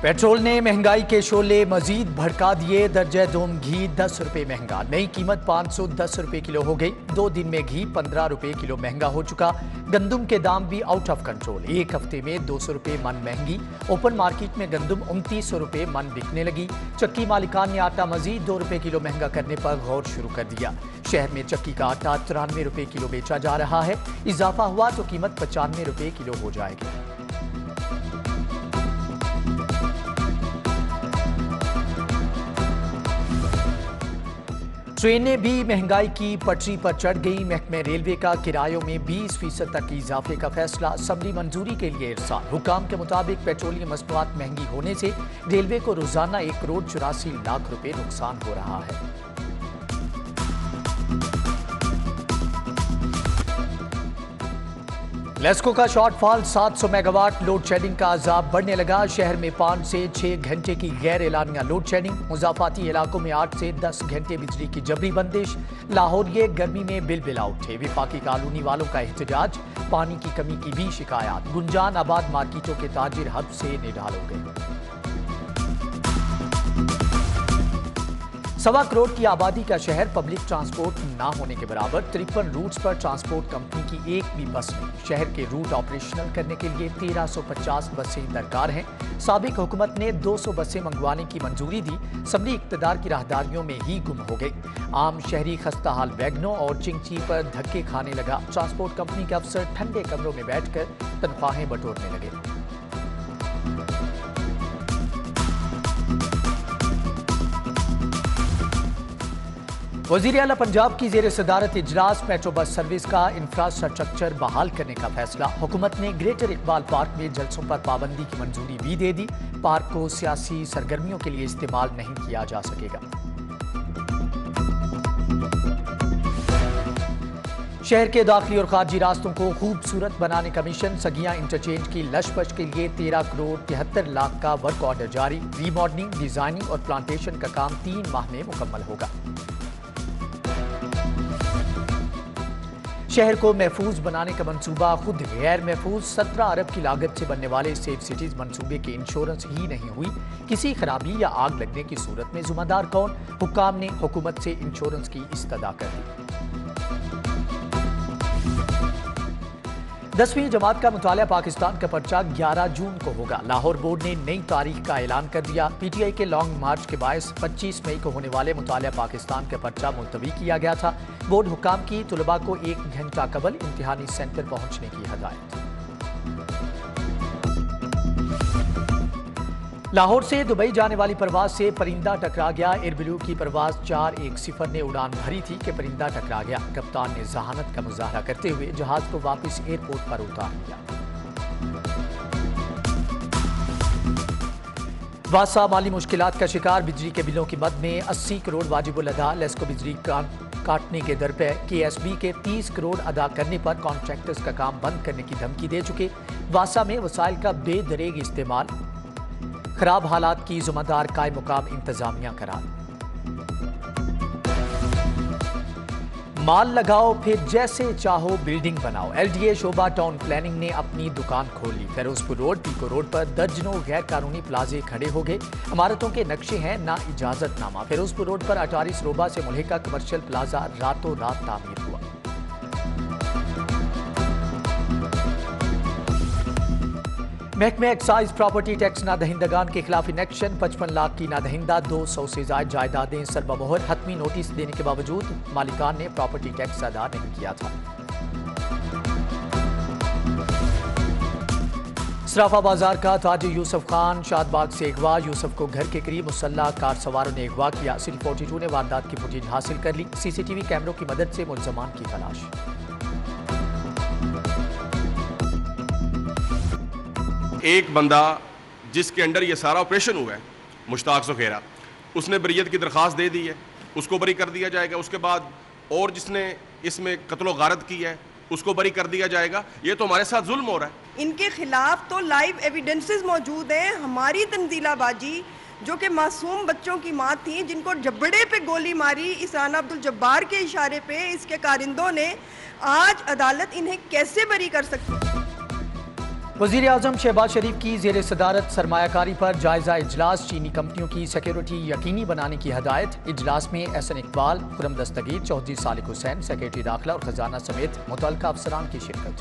Petrol ने महंगाई के शोले मजीद भड़का दिए। दर्जे दोम घी 10 रुपए महंगा, नई कीमत 510 रुपए किलो हो गई। 2 दिन में घी 15 रुपए किलो महंगा हो चुका। गंदम के दाम भी आउट ऑफ कंट्रोल, एक हफ्ते में 200 रुपए मन महंगी। ओपन मार्केट में गंदम 2900 रुपए मन बिकने लगी। चक्की मालिकान ने आटा मजीद 2 रुपए किलो महंगा करने पर गौर शुरू कर दिया। शहर में चक्की का आटा 93 रुपए किलो बेचा जा रहा है। इजाफा हुआ तो कीमत 95 रुपए किलो हो जाएगी। ट्रेनें भी महंगाई की पटरी पर चढ़ गई। महकमे रेलवे का किरायों में 20% तक इजाफे का फैसला सबरी मंजूरी के लिए इरसाल। हुकाम के मुताबिक पेट्रोलियम मसनूआत महंगी होने से रेलवे को रोजाना 1 करोड़ 84 लाख रुपए नुकसान हो रहा है। लेस्को का शॉर्टफॉल 700 मेगावाट, लोड शेडिंग का अजाब बढ़ने लगा। शहर में 5 से 6 घंटे की गैर एलानिया लोड शेडिंग। मुजाफाती इलाकों में 8 से 10 घंटे बिजली की जबरी बंदिश। लाहौरिये गर्मी में बिलबिला उठे। विफाकी कॉलोनी वालों का एहतजाज। पानी की कमी की भी शिकायत। गुंजान आबाद मार्केटों के ताजिर हद से निढाल हो गए। 1.25 करोड़ की आबादी का शहर, पब्लिक ट्रांसपोर्ट ना होने के बराबर। 53 रूट्स पर ट्रांसपोर्ट कंपनी की एक भी बस नहीं। शहर के रूट ऑपरेशनल करने के लिए 1350 बसें दरकार हैं। साबिक हुकूमत ने 200 बसें मंगवाने की मंजूरी दी। सबरी इक्तदार की राहदारियों में ही गुम हो गई। आम शहरी खस्ता हाल वैगनों और चिंची पर धक्के खाने लगा। ट्रांसपोर्ट कंपनी के अफसर ठंडे कमरों में बैठकर तनख्वाहें बटोरने लगे। वज़ीर आला पंजाब की ज़ेर सदारत इजलास। मेट्रो बस सर्विस का इंफ्रास्ट्रक्चर बहाल करने का फैसला। हुकूमत ने ग्रेटर इकबाल पार्क में जलसों पर पाबंदी की मंजूरी भी दे दी। पार्क को सियासी सरगर्मियों के लिए इस्तेमाल नहीं किया जा सकेगा। शहर के दाखिली और खारजी रास्तों को खूबसूरत बनाने का मिशन। सगिया इंटरचेंज की लशपश के लिए 13 करोड़ 73 लाख का वर्क ऑर्डर जारी। रीमॉडलिंग, डिजाइनिंग और प्लांटेशन का काम 3 माह में मुकम्मल होगा। शहर को महफूज बनाने का मंसूबा खुद गैर महफूज। 17 अरब की लागत से बनने वाले सेफ सिटीज मंसूबे की इंश्योरेंस ही नहीं हुई। किसी खराबी या आग लगने की सूरत में जिम्मेदार कौन? हुक्काम ने हुकूमत से इंश्योरेंस की इस्तदा कर दी। 10वीं जमात का मुतालिया पाकिस्तान का पर्चा 11 जून को होगा। लाहौर बोर्ड ने नई तारीख का ऐलान कर दिया। पीटीआई के लॉन्ग मार्च के बायस 25 मई को होने वाले मुतालिया पाकिस्तान का पर्चा मुलतवी किया गया था। बोर्ड हुक्काम की तुलबा को 1 घंटा कबल इम्तिहानी सेंटर पहुंचने की हदायत। लाहौर से दुबई जाने वाली परवाज से परिंदा टकरा गया। एयरब्लू की परवाज 410 ने उड़ान भरी थी कि परिंदा टकरा गया। कप्तान ने जहानत का मुजाहरा करते हुए जहाज को वापस एयरपोर्ट पर उतार लिया। वासा माली मुश्किलात का शिकार। बिजली के बिलों की मद में 80 करोड़ वाजिबुल अदा। लेस्को बिजली काटने के दर पे केएसबी के 30 करोड़ अदा करने पर कॉन्ट्रैक्टर्स का काम बंद करने की धमकी दे चुके। वासा में वसाइल का बेदरेग इस्तेमाल। खराब हालात की जिम्मेदार कायम मुकाम इंतजामिया करार। माल लगाओ फिर जैसे चाहो बिल्डिंग बनाओ। एलडीए शोबा टाउन प्लानिंग ने अपनी दुकान खोल ली। फिरोजपुर रोड, पीको रोड पर दर्जनों गैर कानूनी प्लाजे खड़े हो गए। इमारतों के नक्शे हैं ना इजाजतनामा। फिरोजपुर रोड पर अटारी रोबा से मुल्हिका कमर्शियल प्लाजा रातों रात तामीर हुआ। महकमे एक्साइज प्रॉपर्टी टैक्स नादहिंदगान के खिलाफ इनेक्शन। 55 लाख की नादहिंदा 200 से ज्यादा जायदादें सरबमोहर। हतमी नोटिस देने के बावजूद मालिकान ने प्रॉपर्टी टैक्स अदा नहीं किया था। सराफा बाजार का ताजिर यूसुफ खान शादबाग से अगवा। यूसुफ को घर के करीब मुसल्ला कार सवारों ने अगवा किया। सिटी 42 ने वारदात की फुटेज हासिल कर ली। सीसीटीवी कैमरों की मदद से मुल्जमान की तलाश। एक बंदा जिसके अंडर ये सारा ऑपरेशन हुआ है, मुश्ताक सुखेरा, उसने बरियत की दरख्वास्त दे दी है, उसको बरी कर दिया जाएगा। उसके बाद और जिसने इसमें कत्लो गारत की है उसको बरी कर दिया जाएगा। ये तो हमारे साथ जुल्म हो रहा है। इनके खिलाफ तो लाइव एविडेंसेस मौजूद हैं। हमारी तंजीलाबाजी जो कि मासूम बच्चों की माँ थी, जिनको जबड़े पे गोली मारी इस राना अब्दुल जब्बार के इशारे पे इसके कारिंदों ने, आज अदालत इन्हें कैसे बरी कर सकती? वज़ीर आज़म शहबाज शरीफ की ज़ेर सदारत सरमाया कारी पर जायजा इजलास, चीनी कंपनियों की सिक्योरिटी यकीनी बनाने की हदायत। इजलास में एहसन इकबाल, खुरम दस्तगीर, चौधरी सालिक हुसैन, सेक्रेटरी दाखिला और खजाना समेत मुतल्लिका अफसरान की शिरकत।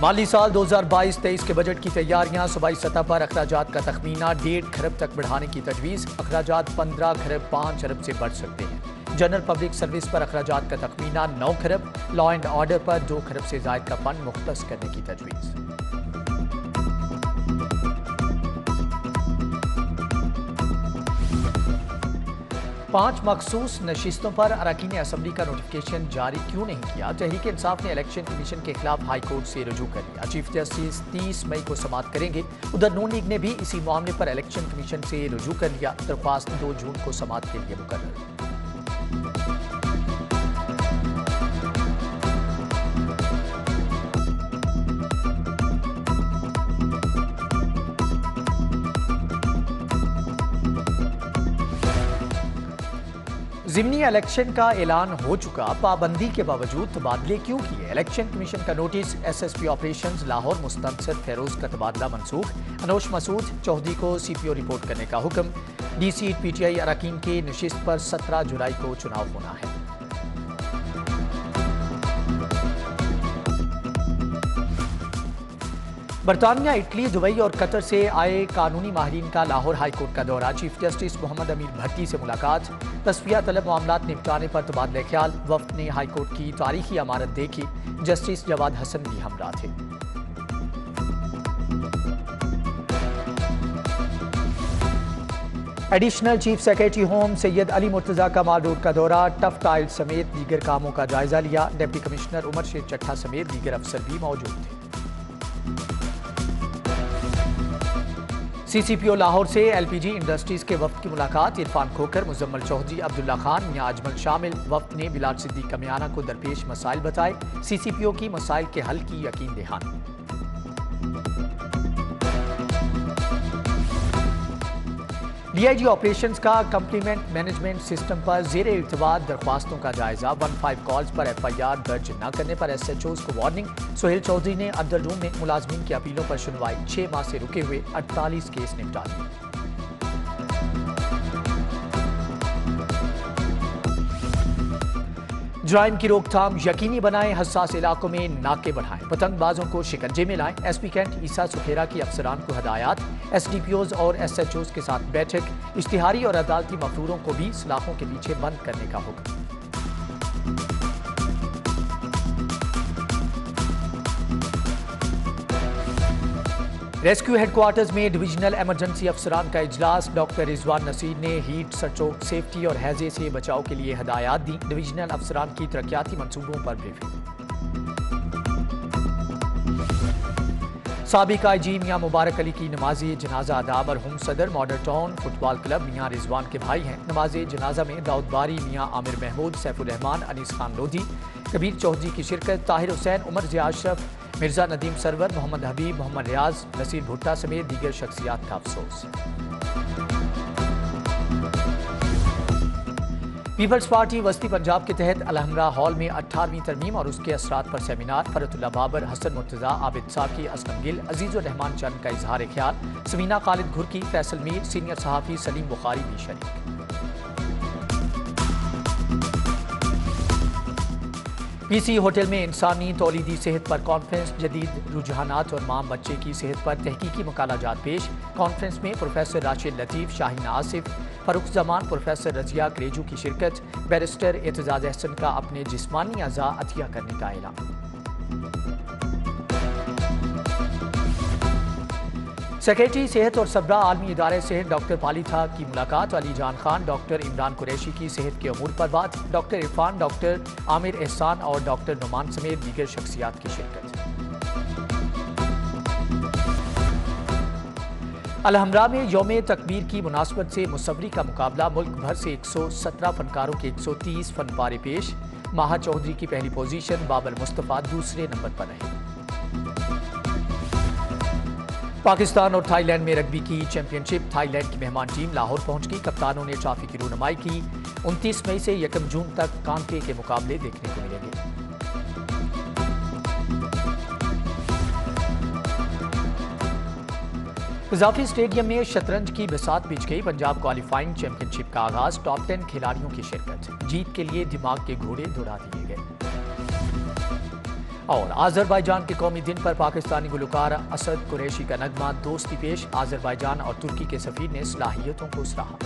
माली साल 2022-23 के बजट की तैयारियां, सूबाई सतह पर अखराजात का तखमीना 1.5 खरब तक बढ़ाने की तजवीज़। अखराजात 15 खरब 5 अरब से बढ़ सकते हैं। जनरल पब्लिक सर्विस पर अखराजात का तखमीना 9 खरब, लॉ एंड ऑर्डर पर 2 खरब से ज़ायद का फंड मुख्तस करने की तजवीज़। पांच मखसूस नशिस्तों पर अरकान असम्बली का नोटिफिकेशन जारी क्यों नहीं किया? तहरीक इंसाफ ने इलेक्शन कमीशन के खिलाफ हाई कोर्ट से रुजू कर लिया। चीफ जस्टिस 30 मई को समाअत करेंगे। उधर नून लीग ने भी इसी मामले पर इलेक्शन कमीशन से रुजू कर लिया। दरख्वास्त 2 जून को समाअत के लिए मुकर्रर। ज़िमनी इलेक्शन का ऐलान हो चुका, पाबंदी के बावजूद तबादले क्यों किए? इलेक्शन कमीशन का notice. SSP operations Lahore Mustansar Feroz का तबादला मनसूख। अनोश मसूद चौधरी को CPO रिपोर्ट करने का हुक्म। DC PTI अरकान के नशिस्त पर 17 जुलाई को चुनाव होना है। बरतानिया, इटली, दुबई और कतर से आए कानूनी माहिरीन का लाहौर हाई कोर्ट का दौरा। चीफ जस्टिस मोहम्मद अमीर भट्टी से मुलाकात। तस्फिया तलब मामलात निपटाने पर तबादला ख्याल। वफ्द ने हाई कोर्ट की तारीखी इमारत देखी। जस्टिस जवाद हसन भी हमरा थे। Additional chief secretary home Syed Ali Murtaza का माल रोड का दौरा। टफ टाइल समेत दीगर कामों का जायजा लिया। डिप्टी कमिश्नर उमर शेर चट्ठा समेत दीगर अफसर भी मौजूद थे। CCPO लाहौर से LPG इंडस्ट्रीज के वफ्द की मुलाकात। इरफान खोकर, मुजम्मल चौधरी, अब्दुल्ला खान, मियां अजमल शामिल। वफ्द ने बिलाल सिद्दीक कमियाना को दरपेश मसाइल बताए। CCPO की मसाइल के हल की यकीन दहानी। DIG ऑपरेशंस का कंप्लीमेंट मैनेजमेंट सिस्टम पर ज़ेर इर्तिबात दरख्वास्तों का जायजा। 15 कॉल्स पर FIR दर्ज न करने पर SHOs को वार्निंग। सोहेल चौधरी ने अब्दुल रूम में मुलाजमीन की अपीलों पर सुनवाई। 6 माह से रुके हुए 48 केस निपटा दिए। जराइम की रोकथाम यकीनी बनाएं, हसास इलाकों में नाके बढ़ाएं, पतंगबाजों को शिकंजे में लाएं। SP कैंट ईसा सुखेरा की अफसरान को हदायत। SDPOs और SHOs के साथ बैठक। इश्तिहारी और अदालती मफरूरों को भी सलाखों के पीछे बंद करने का हुक्म। रेस्क्यू हेडक्वार्टर्स में डिविजनल इमरजेंसी अफसरान का इजलास। डॉक्टर रिजवान नसीर ने हीट, स्ट्रोक, सेफ्टी और हैजे से बचाव के लिए हदायत दी। डिविजनल अफसरान की तरक्याती मंसूबों पर ब्रीफिंग। साबिक IG मियां मुबारक अली की नमाज़े जनाजा अदा। मरहूम सदर मॉडल टाउन फुटबॉल क्लब मियां रिजवान के भाई हैं। नमाज़े जनाजा में दाऊद बारी, मियां आमिर महमूद, सैफुर रहमान, अनीस खान लोधी, कबीर चौधरी की शिरकत। ताहिर हुसैन, उमर ज़िया अशरफ, मिर्जा नदीम सरवर, मोहम्मद हबीब, मोहम्मद रियाज, नसीर भुट्टा समेत दीगर शख्सियात का अफसोस। पीपल्स पार्टी वस्ती पंजाब के तहत अलहमरा हॉल में 18वीं तरमीम और उसके असरात पर सेमिनार। फरतुल्ला बाबर, हसन मुर्तजा, आबिद साकी, असलम गिल, अजीजुर रहमान चंद का इजहार ख्याल। समीना खालिद घुरकी, फैसल मीर, सीनियर सहाफ़ी सलीम बुखारी भी शरीक। PC होटल में इंसानी तौलीदी सेहत पर कॉन्फ्रेंस। जदीद रुझानात और मां बच्चे की सेहत पर तहकीकी मकालाजात पेश। कॉन्फ्रेंस में प्रोफेसर राशिद लतीफ़, शाहीन आसिफ, फरूख जमान, प्रोफेसर रजिया क्रेजू की शिरकत। बैरिस्टर एतजाज अहसन का अपने जिस्मानी अज़ा अतिया करने का ऐलान। सेक्रेटरी सेहत और सबरा आलमी इदारे सेहत डॉक्टर पालीथा की मुलाकात। अली जान खान, डॉक्टर इमरान कुरैशी की सेहत के अमूर पर बात। डॉक्टर इरफान, डॉक्टर आमिर एहसान और डॉक्टर नुमान समेत दीगर शख्सियात की शिरकत। अलहमरा में यौम तकबीर की मुनासबत से मुसव्वरी का मुकाबला। मुल्क भर से 117 फनकारों के 130 फन पारे पेश। माहा चौधरी की पहली पोजीशन, बाबर मुस्तफ़ा दूसरे नंबर पर रहे। पाकिस्तान और थाईलैंड में रग्बी की चैंपियनशिप। थाईलैंड की मेहमान टीम लाहौर पहुंच गई। कप्तानों ने ट्रॉफी की रूनुमाई की। 29 मई से 1 जून तक कांके के मुकाबले देखने को मिलेंगे। اضافی اسٹیڈیم میں شطرنج کی بساط بچھ گئی، پنجاب کوالیفائنگ چیمپئن شپ کا آغاز، ٹاپ 10 کھلاڑیوں کی شرکت، جیت کے لیے دماغ کے گھوڑے دوڑا دیے گئے۔ اور آذربائیجان کے قومی دن پر پاکستانی گلوکار اسد قریشی کا نغمہ دوستی پیش، آذربائیجان اور ترکی کے سفیر نے صلاحیتوں کو سراہا۔